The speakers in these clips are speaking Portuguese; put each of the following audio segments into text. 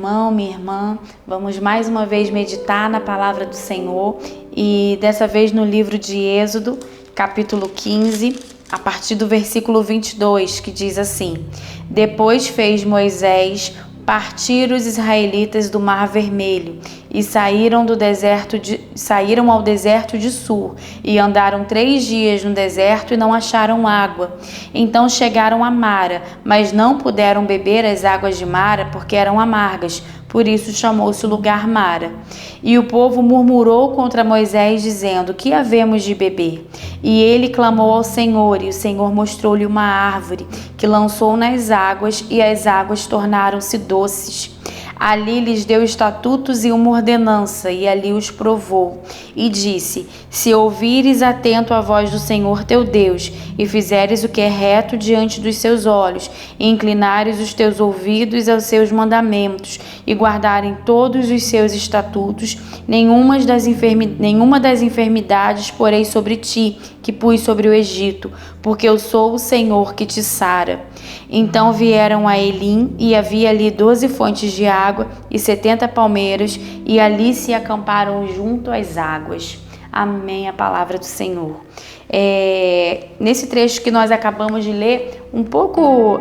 irmão, minha irmã. Vamos mais uma vez meditar na palavra do Senhor e dessa vez no livro de Êxodo, capítulo 15, a partir do versículo 22, que diz assim: Depois fez Moisés partir os israelitas do Mar Vermelho e saíram ao deserto de Sur e andaram 3 dias no deserto e não acharam água. Então chegaram a Mara, mas não puderam beber as águas de Mara porque eram amargas. Por isso chamou-se o lugar Mara. E o povo murmurou contra Moisés, dizendo: Que havemos de beber? E ele clamou ao Senhor, e o Senhor mostrou-lhe uma árvore, que lançou nas águas, e as águas tornaram-se doces. Ali lhes deu estatutos e uma ordenança, e ali os provou. E disse: Se ouvires atento a voz do Senhor teu Deus, e fizeres o que é reto diante dos seus olhos, e inclinares os teus ouvidos aos seus mandamentos, e guardarem todos os seus estatutos, nenhuma das enfermidades porei sobre ti, que pus sobre o Egito, porque eu sou o Senhor que te sara. Então vieram a Elim, e havia ali 12 fontes de água e 70 palmeiras, e ali se acamparam junto às águas. Amém, a palavra do Senhor. Nesse trecho que nós acabamos de ler, um pouco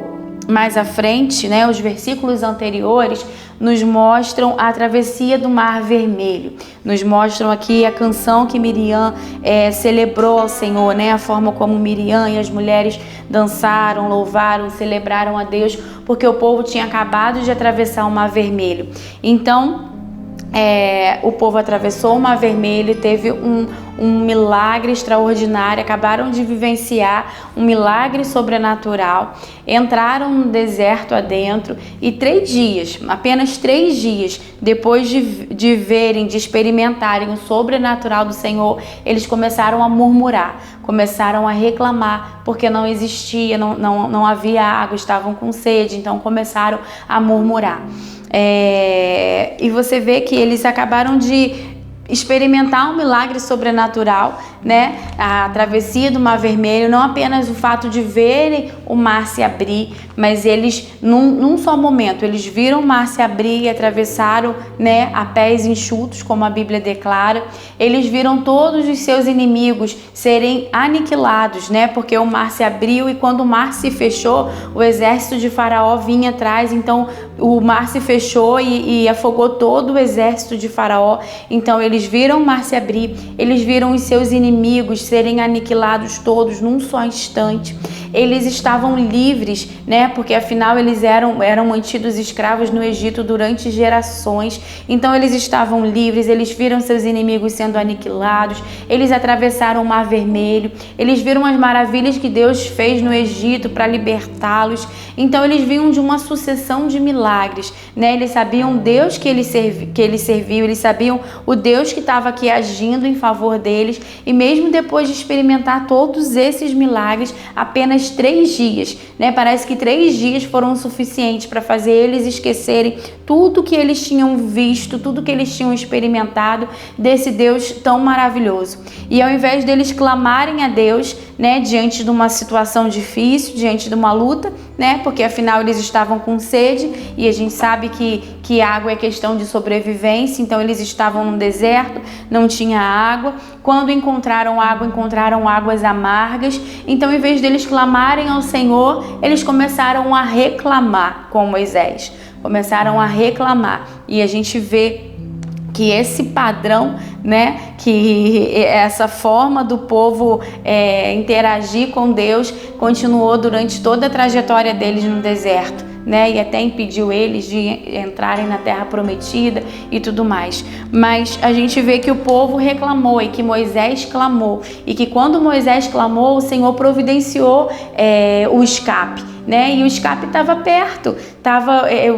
mais à frente, os versículos anteriores nos mostram a travessia do Mar Vermelho. Nos mostram aqui a canção que Miriam celebrou ao Senhor, a forma como Miriam e as mulheres dançaram, louvaram, celebraram a Deus, porque o povo tinha acabado de atravessar o Mar Vermelho. Então, o povo atravessou o Mar Vermelho e teve um milagre extraordinário, acabaram de vivenciar um milagre sobrenatural, entraram no deserto adentro e 3 dias, apenas 3 dias, depois de verem, de experimentarem o sobrenatural do Senhor, eles começaram a murmurar, começaram a reclamar, porque não existia, não havia água, estavam com sede, então começaram a murmurar. E você vê que eles acabaram de experimentar um milagre sobrenatural, a travessia do Mar Vermelho, não apenas o fato de verem o mar se abrir, mas eles, num só momento, eles viram o mar se abrir e atravessaram, a pés enxutos, como a Bíblia declara. Eles viram todos os seus inimigos serem aniquilados, porque o mar se abriu e quando o mar se fechou, o exército de Faraó vinha atrás, então o mar se fechou e afogou todo o exército de Faraó. Então eles viram o mar se abrir, eles viram os seus inimigos serem aniquilados todos num só instante. Eles estavam livres, porque afinal eles eram mantidos escravos no Egito durante gerações. Então eles estavam livres, eles viram seus inimigos sendo aniquilados, eles atravessaram o Mar Vermelho, eles viram as maravilhas que Deus fez no Egito para libertá-los. Então eles vinham de uma sucessão de milagres, Eles sabiam o Deus que eles serviam, eles sabiam o Deus que estava aqui agindo em favor deles, e mesmo depois de experimentar todos esses milagres, apenas 3 dias, Parece que 3 dias foram suficientes para fazer eles esquecerem tudo que eles tinham visto, tudo que eles tinham experimentado desse Deus tão maravilhoso. E ao invés deles clamarem a Deus, diante de uma situação difícil, diante de uma luta, porque afinal eles estavam com sede, e a gente sabe que água é questão de sobrevivência, então eles estavam no deserto, não tinha água. Quando encontraram águas amargas. Então, em vez deles clamarem ao Senhor, eles começaram a reclamar com Moisés. Começaram a reclamar. E a gente vê que esse padrão, que essa forma do povo interagir com Deus continuou durante toda a trajetória deles no deserto. E até impediu eles de entrarem na terra prometida e tudo mais. Mas a gente vê que o povo reclamou e que Moisés clamou, e que quando Moisés clamou, o Senhor providenciou o escape, E o escape estava perto,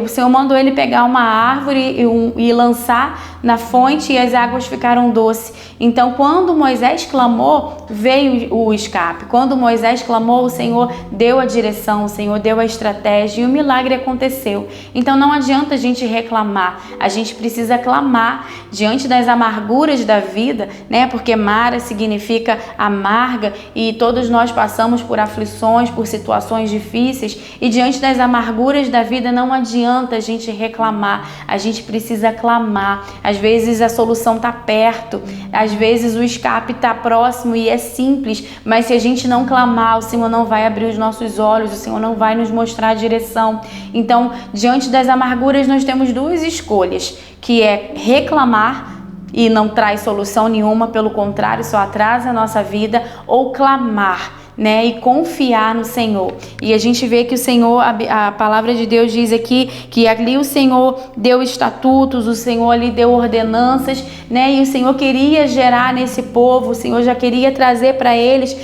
o Senhor mandou ele pegar uma árvore e lançar na fonte, e as águas ficaram ficaram doce. Então, quando Moisés clamou, veio o escape. Quando Moisés clamou, o Senhor deu a direção, o Senhor deu a estratégia e o milagre aconteceu. Então, não adianta a gente reclamar, a gente precisa clamar diante das amarguras da vida, né? Porque Mara significa amarga e todos nós passamos por aflições, por situações difíceis, e diante das amarguras da vida não adianta a gente reclamar, a gente precisa clamar. Às vezes a solução está perto, às vezes o escape está próximo e é simples, mas se a gente não clamar, o Senhor não vai abrir os nossos olhos, o Senhor não vai nos mostrar a direção. Então, diante das amarguras, nós temos duas escolhas, que é reclamar e não traz solução nenhuma, pelo contrário, só atrasa a nossa vida, ou clamar, né, e confiar no Senhor. E a gente vê que o Senhor, a palavra de Deus diz aqui que ali o Senhor deu estatutos, o Senhor ali deu ordenanças, né, e o Senhor queria gerar nesse povo, o Senhor já queria trazer para eles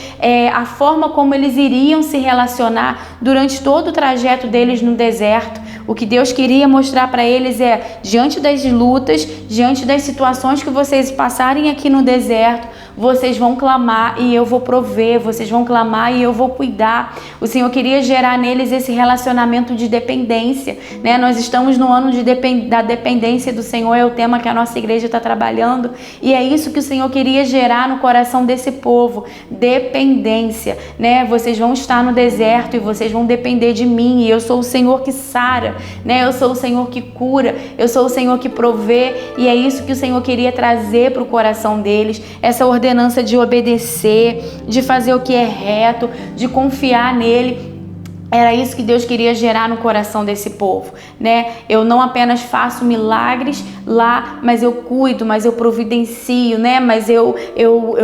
a forma como eles iriam se relacionar durante todo o trajeto deles no deserto. O que Deus queria mostrar para eles é, diante das lutas, diante das situações que vocês passarem aqui no deserto, vocês vão clamar e eu vou prover, vocês vão clamar e eu vou cuidar. O Senhor queria gerar neles esse relacionamento de dependência, né? Nós estamos no ano da dependência do Senhor, é o tema que a nossa igreja está trabalhando, e é isso que o Senhor queria gerar no coração desse povo, dependência, né? Vocês vão estar no deserto e vocês vão depender de mim, e eu sou o Senhor que sara, né? Eu sou o Senhor que cura, eu sou o Senhor que provê, e é isso que o Senhor queria trazer para o coração deles, essa ordenança de obedecer, de fazer o que é reto, de confiar nele. Era isso que Deus queria gerar no coração desse povo, né? Eu não apenas faço milagres lá, mas eu cuido, mas eu providencio, né? Mas eu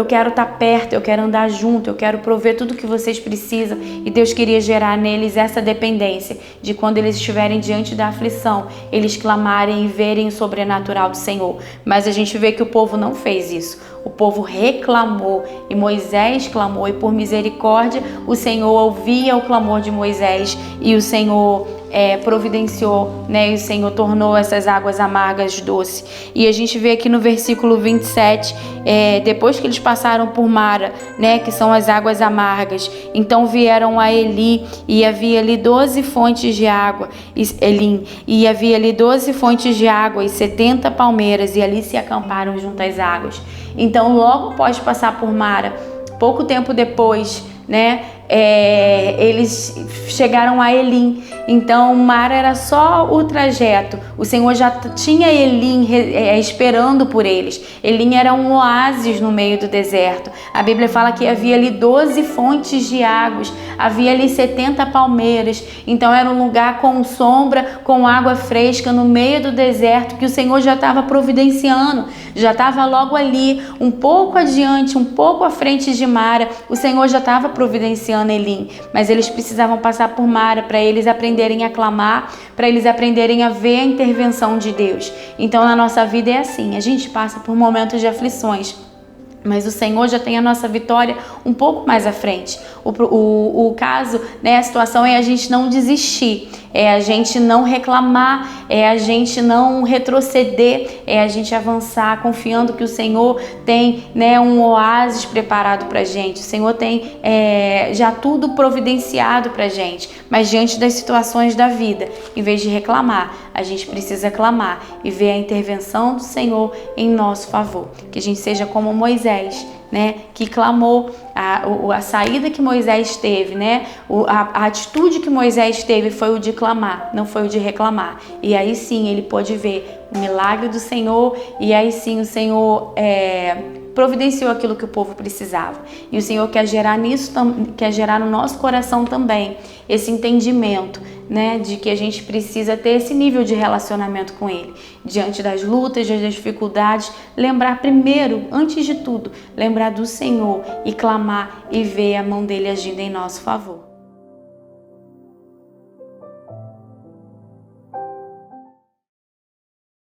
quero estar perto, eu quero andar junto, eu quero prover tudo que vocês precisam. E Deus queria gerar neles essa dependência de quando eles estiverem diante da aflição, eles clamarem e verem o sobrenatural do Senhor. Mas a gente vê que o povo não fez isso. O povo reclamou e Moisés clamou, e por misericórdia o Senhor ouvia o clamor de Moisés e o Senhor providenciou, né? E o Senhor tornou essas águas amargas doce. E a gente vê aqui no versículo 27, depois que eles passaram por Mara, né? Que são as águas amargas, então vieram a Eli, e havia ali 12 fontes de água, e havia ali 12 fontes de água e 70 palmeiras, e ali se acamparam junto às águas. Então, logo após passar por Mara, pouco tempo depois, né? Eles chegaram a Elim. Então Mara era só o trajeto, o Senhor já tinha Elim esperando por eles. Elim era um oásis no meio do deserto. A Bíblia fala que havia ali 12 fontes de águas, havia ali 70 palmeiras. Então era um lugar com sombra, com água fresca no meio do deserto, que o Senhor já estava providenciando, já estava logo ali, um pouco adiante, um pouco à frente de Mara. O Senhor já estava providenciando Elim, mas eles precisavam passar por Mara para eles aprenderem a clamar, para eles aprenderem a ver a intervenção de Deus. Então na nossa vida é assim, a gente passa por momentos de aflições, mas o Senhor já tem a nossa vitória um pouco mais à frente. O caso, né, a situação é a gente não desistir, é a gente não reclamar, é a gente não retroceder, é a gente avançar confiando que o Senhor tem, né, um oásis preparado pra gente. O Senhor tem já tudo providenciado pra gente, mas diante das situações da vida, em vez de reclamar, a gente precisa clamar e ver a intervenção do Senhor em nosso favor. Que a gente seja como Moisés, né, que clamou, a saída que Moisés teve, né, a atitude que Moisés teve foi o de clamar, não foi o de reclamar. E aí sim ele pôde ver o milagre do Senhor, e aí sim o Senhor providenciou aquilo que o povo precisava. E o Senhor quer gerar nisso, quer gerar no nosso coração também esse entendimento, né, de que a gente precisa ter esse nível de relacionamento com Ele. Diante das lutas, das dificuldades, lembrar primeiro, antes de tudo, lembrar do Senhor e clamar e ver a mão dele agindo em nosso favor.